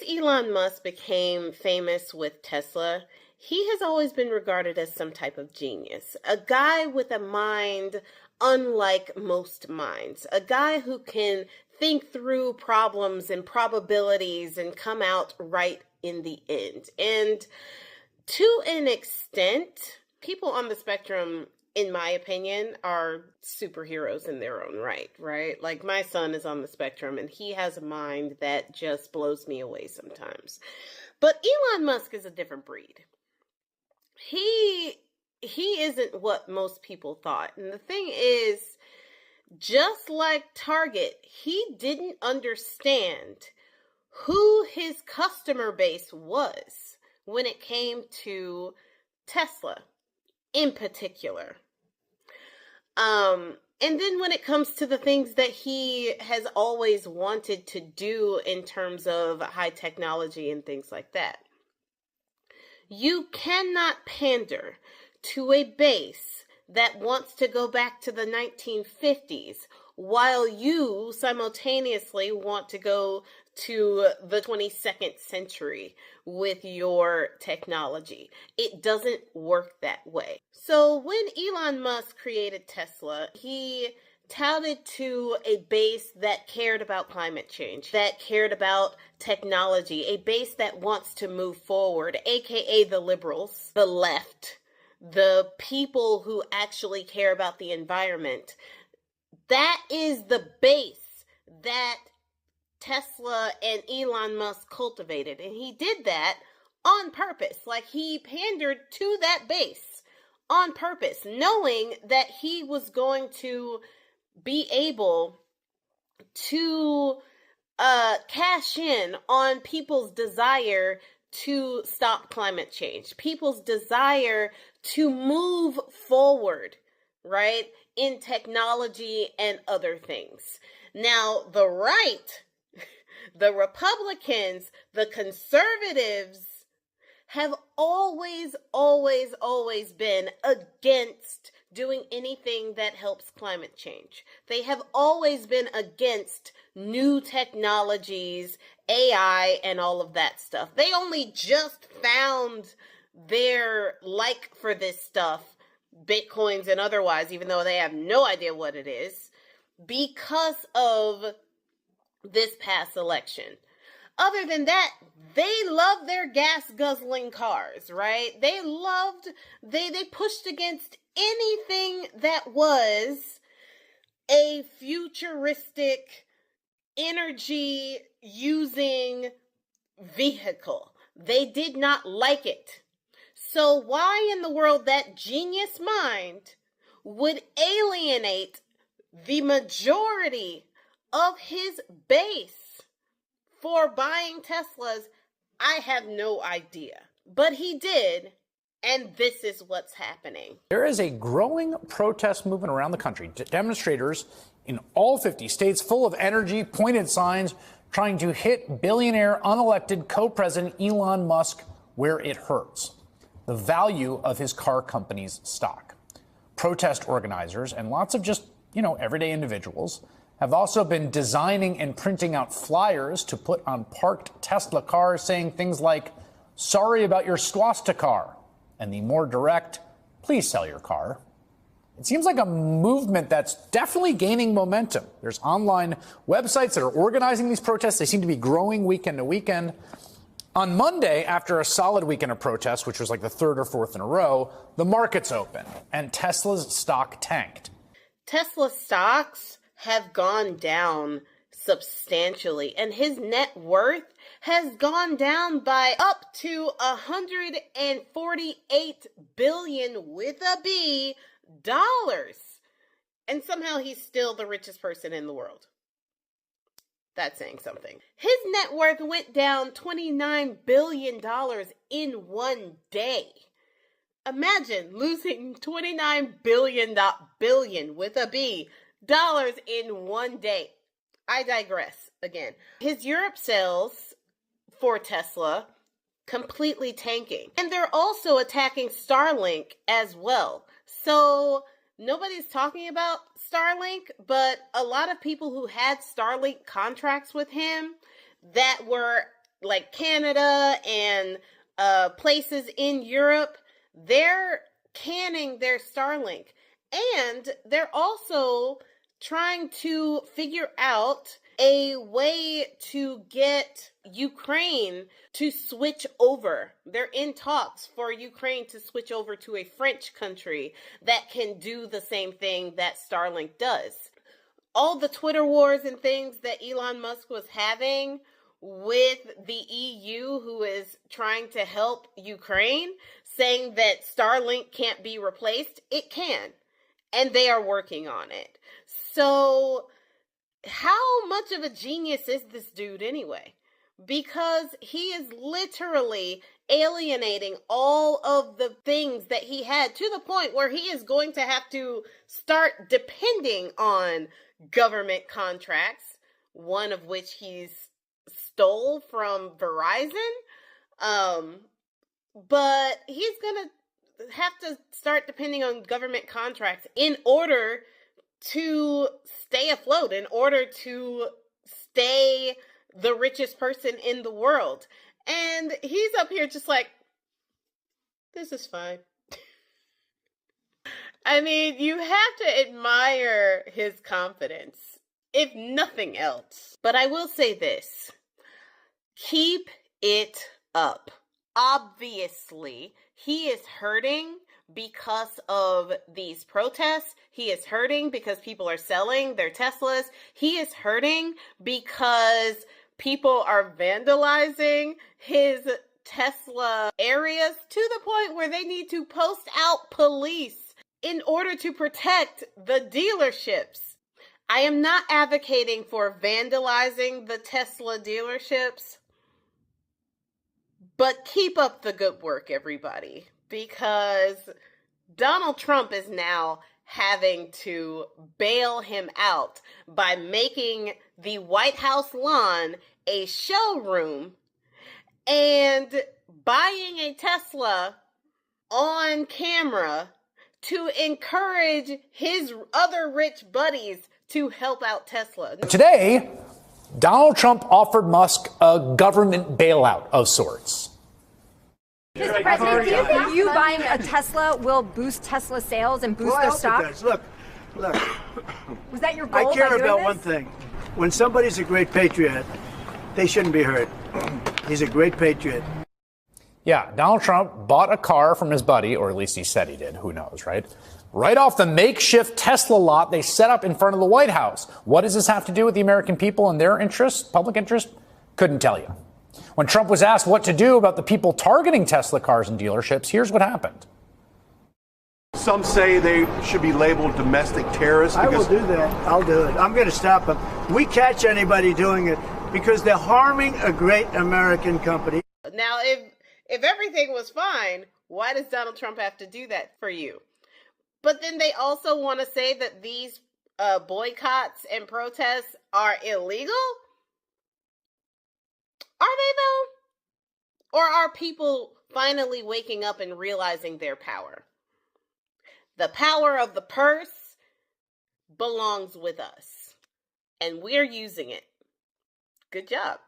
Elon Musk became famous with Tesla, he has always been regarded as some type of genius. A guy with a mind unlike most minds. A guy who can think through problems and probabilities and come out right in the end. And to an extent, people on the spectrum, in my opinion, are superheroes in their own right? Like my son is on the spectrum and he has a mind that just blows me away sometimes. But Elon Musk is a different breed. He isn't what most people thought. And the thing is, just like Target, he didn't understand who his customer base was when it came to Tesla in particular. And then when it comes to the things that he has always wanted to do in terms of high technology and things like that. You cannot pander to a base that wants to go back to the 1950s while you simultaneously want to go to the 22nd century with your technology. It doesn't work that way. So when Elon Musk created Tesla, he touted to a base that cared about climate change, that cared about technology, a base that wants to move forward, aka the liberals, the left, the people who actually care about the environment. That is the base that Tesla and Elon Musk cultivated. And he did that on purpose. Like, he pandered to that base on purpose, knowing that he was going to be able to cash in on people's desire to stop climate change, people's desire to move forward, right, in technology and other things. Now, the right, the Republicans, the conservatives have always been against doing anything that helps climate change. They have always been against new technologies, AI, and all of that stuff. They only just found their like for this stuff, Bitcoins and otherwise, even though they have no idea what it is, because of this past election. Other than that, they love their gas-guzzling cars, right? They pushed against anything that was a futuristic energy-using vehicle. They did not like it. So why in the world that genius mind would alienate the majority of his base for buying Teslas, I have no idea. But he did, and this is what's happening. There is a growing protest movement around the country. Demonstrators in all 50 states full of energy, pointed signs, trying to hit billionaire unelected co-president Elon Musk where it hurts: the value of his car company's stock. Protest organizers and lots of just, everyday individuals have also been designing and printing out flyers to put on parked Tesla cars saying things like, "Sorry about your swastika," and the more direct, "Please sell your car." It seems like a movement that's definitely gaining momentum. There's online websites that are organizing these protests. They seem to be growing weekend to weekend. On Monday, after a solid weekend of protests, which was like the third or fourth in a row, the markets opened and Tesla's stock tanked. Tesla stocks have gone down substantially, and his net worth has gone down by up to $148 billion with a B dollars. And somehow he's still the richest person in the world. That's saying something. His net worth went down $29 billion in one day. Imagine losing $29 billion with a B dollars in one day. I digress again. His Europe sales for Tesla completely tanking. And they're also attacking Starlink as well. So nobody's talking about Starlink, but a lot of people who had Starlink contracts with him that were like Canada and places in Europe, they're canning their Starlink. And they're also trying to figure out a way to get Ukraine to switch over. They're in talks for Ukraine to switch over to a French country that can do the same thing that Starlink does. All the Twitter wars and things that Elon Musk was having with the EU, who is trying to help Ukraine, saying that Starlink can't be replaced, it can. And they are working on it. So how much of a genius is this dude anyway? Because he is literally alienating all of the things that he had, to the point where he is going to have to start depending on government contracts, one of which he's stole from Verizon. But he's going to have to start depending on government contracts in order to stay afloat, in order to stay the richest person in the world. And he's up here just like, this is fine. I mean, you have to admire his confidence, if nothing else. But I will say this, keep it up. Obviously, he is hurting because of these protests. He is hurting because people are selling their Teslas. He is hurting because people are vandalizing his Tesla areas to the point where they need to post out police in order to protect the dealerships. I am not advocating for vandalizing the Tesla dealerships, but keep up the good work, everybody, because Donald Trump is now having to bail him out by making the White House lawn a showroom and buying a Tesla on camera to encourage his other rich buddies to help out Tesla. Today, Donald Trump offered Musk a government bailout of sorts. Mr. President, do you think you buying a Tesla will boost Tesla sales and boost their stock? It does. Look. Was that your goal? I care about one thing. When somebody's a great patriot, they shouldn't be hurt. He's a great patriot. Yeah, Donald Trump bought a car from his buddy, or at least he said he did. Who knows, right? Right off the makeshift Tesla lot they set up in front of the White House. What does this have to do with the American people and their interest, public interest? Couldn't tell you. When Trump was asked what to do about the people targeting Tesla cars in dealerships, here's what happened. Some say they should be labeled domestic terrorists. I will do that. I'll do it. I'm going to stop them. We catch anybody doing it because they're harming a great American company. Now, if everything was fine, why does Donald Trump have to do that for you? But then they also want to say that these boycotts and protests are illegal? Are they though? Or are people finally waking up and realizing their power? The power of the purse belongs with us, and we're using it. Good job.